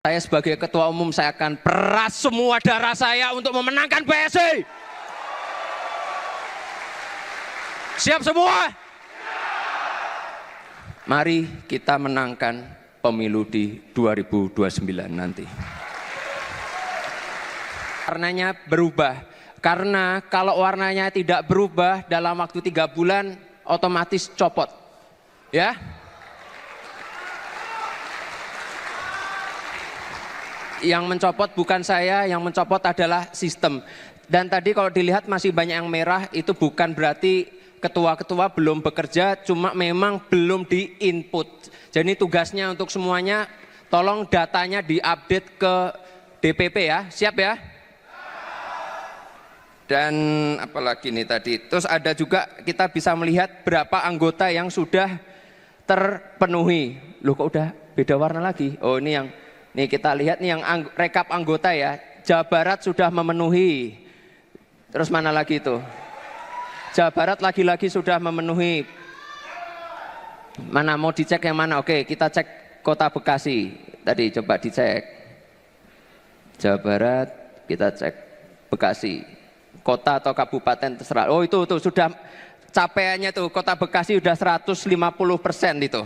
Saya sebagai ketua umum, saya akan peras semua darah saya untuk memenangkan PSI. Siap semua? Mari kita menangkan pemilu di 2029 nanti. Warnanya berubah, karena kalau warnanya tidak berubah dalam waktu 3 bulan, otomatis copot. Ya. Yang mencopot bukan saya, yang mencopot adalah sistem. Dan tadi kalau dilihat masih banyak yang merah, itu bukan berarti ketua-ketua belum bekerja, cuma memang belum di-input. Jadi tugasnya untuk semuanya, tolong datanya diupdate ke DPP ya, siap ya? Dan apalagi nih tadi, terus ada juga kita bisa melihat berapa anggota yang sudah terpenuhi. Loh kok udah beda warna lagi? Oh ini yang... Nih kita lihat nih yang rekap anggota ya, Jawa Barat sudah memenuhi. Terus mana lagi itu? Jawa Barat lagi-lagi sudah memenuhi. Mana mau dicek yang mana? Oke, kita cek Kota Bekasi. Tadi coba dicek. Jawa Barat, kita cek Bekasi. Kota atau kabupaten terserah. Oh itu sudah capaiannya tuh, Kota Bekasi sudah 150% itu.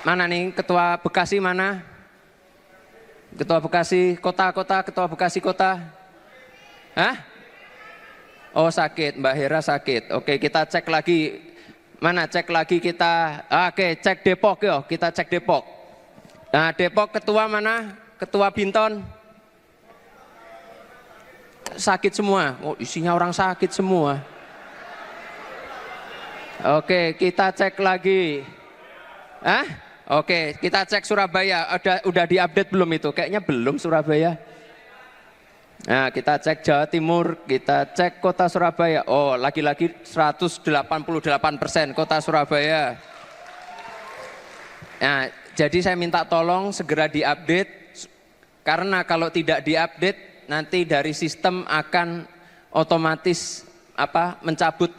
Mana nih ketua Bekasi mana? Ketua Bekasi kota, ketua Bekasi kota. Hah? Oh sakit, Mbak Hera sakit. Oke kita cek lagi. Mana cek lagi kita. Oke cek Depok yo, kita cek Depok. Nah Depok ketua mana? Ketua Binton. Sakit semua. Oh isinya orang sakit semua. Oke kita cek lagi. Hah? Oke, kita cek Surabaya, udah diupdate belum itu? Kayaknya belum Surabaya. Nah, kita cek Jawa Timur, kita cek Kota Surabaya. Oh, lagi-lagi 188% Kota Surabaya. Nah, jadi saya minta tolong segera diupdate, karena kalau tidak diupdate, nanti dari sistem akan otomatis mencabut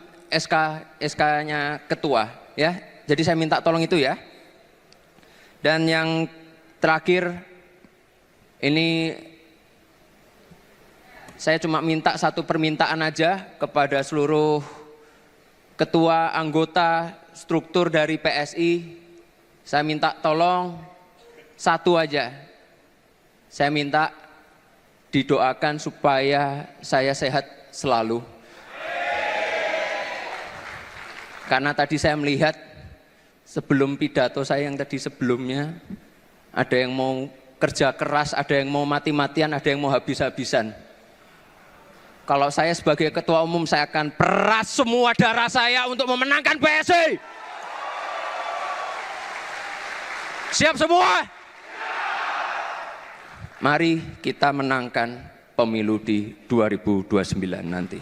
SK-nya ketua. Ya, jadi saya minta tolong itu ya. Dan yang terakhir, ini saya cuma minta satu permintaan aja kepada seluruh ketua, anggota, struktur dari PSI. Saya minta tolong satu aja. Saya minta didoakan supaya saya sehat selalu. Karena tadi saya melihat sebelum pidato saya yang tadi sebelumnya, ada yang mau kerja keras, ada yang mau mati-matian, ada yang mau habis-habisan. Kalau saya sebagai ketua umum, saya akan peras semua darah saya untuk memenangkan PSI. Siap semua? Mari kita menangkan pemilu di 2029 nanti.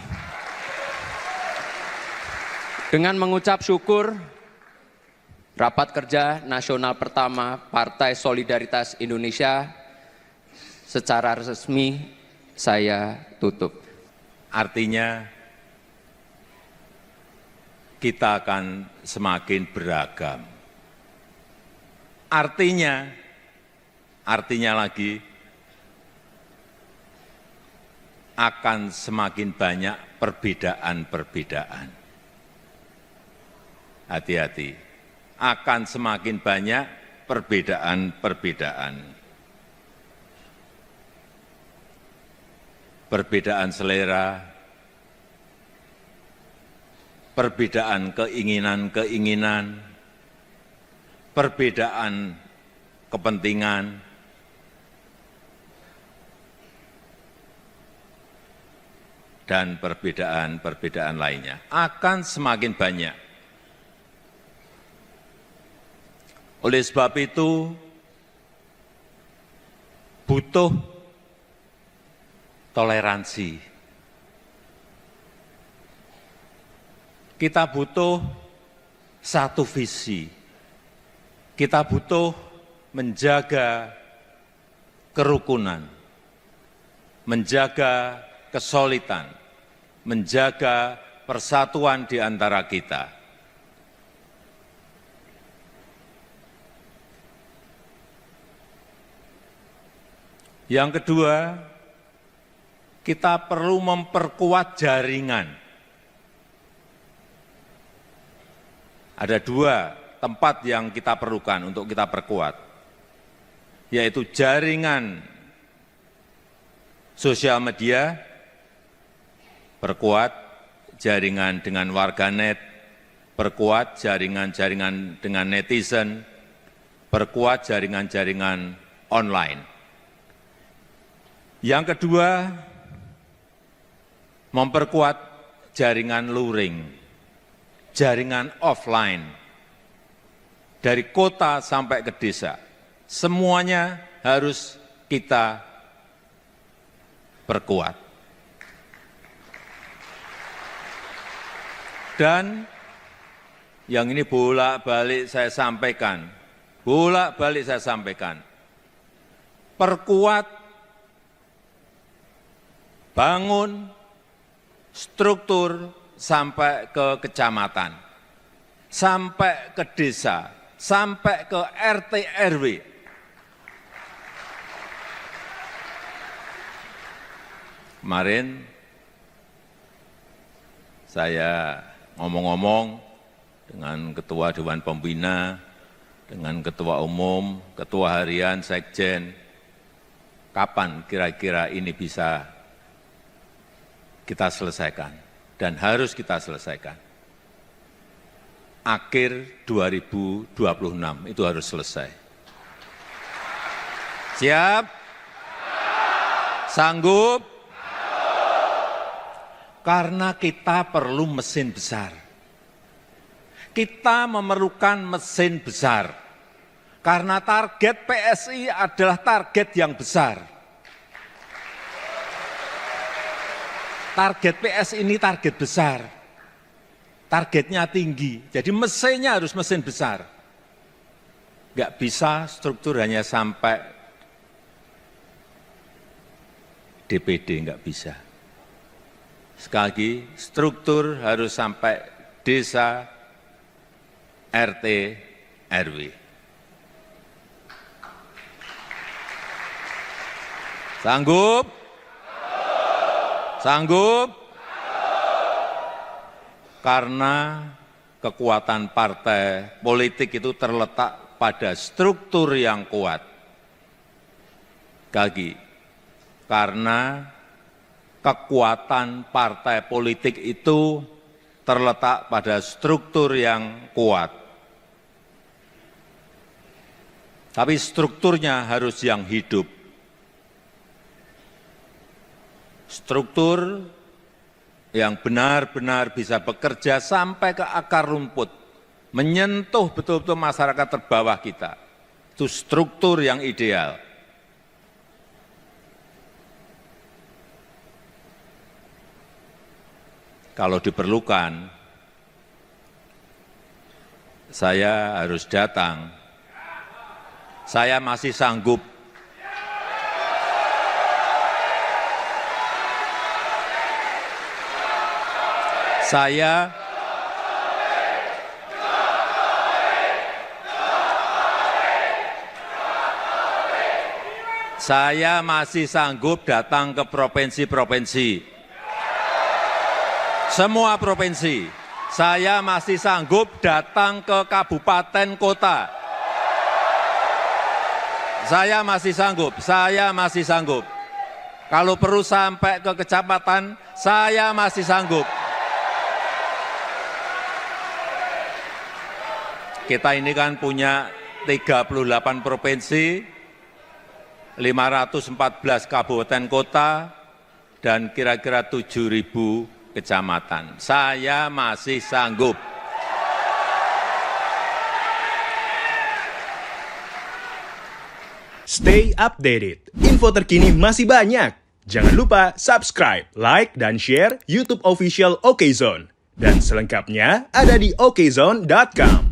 Dengan mengucap syukur, Rapat Kerja Nasional pertama Partai Solidaritas Indonesia secara resmi saya tutup. Artinya kita akan semakin beragam. Artinya lagi akan semakin banyak perbedaan-perbedaan. Hati-hati. Akan semakin banyak perbedaan-perbedaan. Perbedaan selera, perbedaan keinginan-keinginan, perbedaan kepentingan, dan perbedaan-perbedaan lainnya akan semakin banyak. Oleh sebab itu, butuh toleransi. Kita butuh satu visi. Kita butuh menjaga kerukunan, menjaga kesolidan, menjaga persatuan di antara kita. Yang kedua, kita perlu memperkuat jaringan. Ada dua tempat yang kita perlukan untuk kita perkuat, yaitu jaringan sosial media, perkuat jaringan dengan warganet, perkuat jaringan-jaringan dengan netizen, perkuat jaringan-jaringan online. Yang kedua, memperkuat jaringan luring, jaringan offline, dari kota sampai ke desa. Semuanya harus kita perkuat. Dan yang ini bolak-balik saya sampaikan, perkuat, bangun struktur sampai ke kecamatan, sampai ke desa, sampai ke RT RW. Kemarin saya ngomong-ngomong dengan Ketua Dewan Pembina, dengan Ketua Umum, Ketua Harian, Sekjen, kapan kira-kira ini bisa kita selesaikan, dan harus kita selesaikan. Akhir 2026 itu harus selesai. Siap? Sanggup? Karena kita perlu mesin besar. Kita memerlukan mesin besar. Karena target PSI adalah target yang besar. Target PS ini target besar, targetnya tinggi, jadi mesinnya harus mesin besar. Nggak bisa struktur hanya sampai DPD, nggak bisa. Sekali lagi, struktur harus sampai desa, RT, RW. Sanggup? Sanggup? Karena kekuatan partai politik itu terletak pada struktur yang kuat. Lagi, karena kekuatan partai politik itu terletak pada struktur yang kuat. Tapi strukturnya harus yang hidup. Struktur yang benar-benar bisa bekerja sampai ke akar rumput, menyentuh betul-betul masyarakat terbawah kita. Itu struktur yang ideal. Kalau diperlukan, saya harus datang. Saya masih sanggup. Saya masih sanggup datang ke provinsi-provinsi. Semua provinsi. Saya masih sanggup datang ke kabupaten kota. Saya masih sanggup. Kalau perlu sampai ke kecamatan, saya masih sanggup. Kita ini kan punya 38 provinsi, 514 kabupaten kota, dan kira-kira 7.000 kecamatan. Saya masih sanggup. Stay updated. Info terkini masih banyak. Jangan lupa subscribe, like, dan share YouTube official OKZone. Dan selengkapnya ada di okezone.com.